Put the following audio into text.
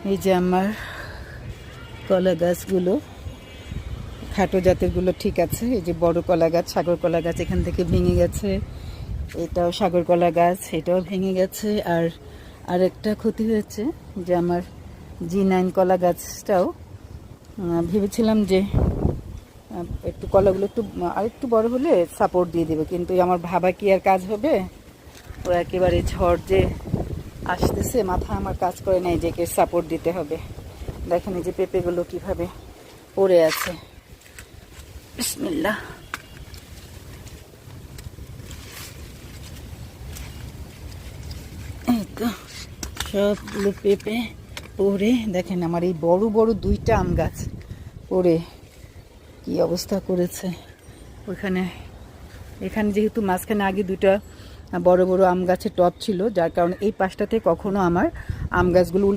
এই যে আমার কলা গাছগুলো, খাটো জাতেরগুলো ঠিক আছে। এই যে বড় কলা গাছ, সাগর কলা গাছ এখান থেকে ভেঙে গেছে। এটাও সাগর কলা গাছ, এটাও ভেঙে গেছে। আর আরেকটা ক্ষতি হয়েছে যে আমার G9 কলা গাছটাও ভেবেছিলাম যে একটু কলাগুলো একটু আরেকটু বড় হলে সাপোর্ট দিয়ে দেবে, কিন্তু আমার ভাবা কি আর কাজ হবে? ও একেবারে ঝড় যে আসতেছে, মাথা আমার কাজ করে নাই যে কে সাপোর্ট দিতে হবে। দেখেন এই যে পেঁপেগুলো কিভাবে পড়ে আছে। বিসমিল্লাহ। এই তো সবগুলো পেঁপে পড়ে, দেখেন আমার এই বড় বড় দুইটা আম গাছ পড়ে কি অবস্থা করেছে। ওইখানে এখানে যেহেতু মাঝখানে আগে দুইটা বড় বড় আম গাছের টব ছিল, যার কারণে এই পাশটাতে কখনো আমার আম গাছগুলো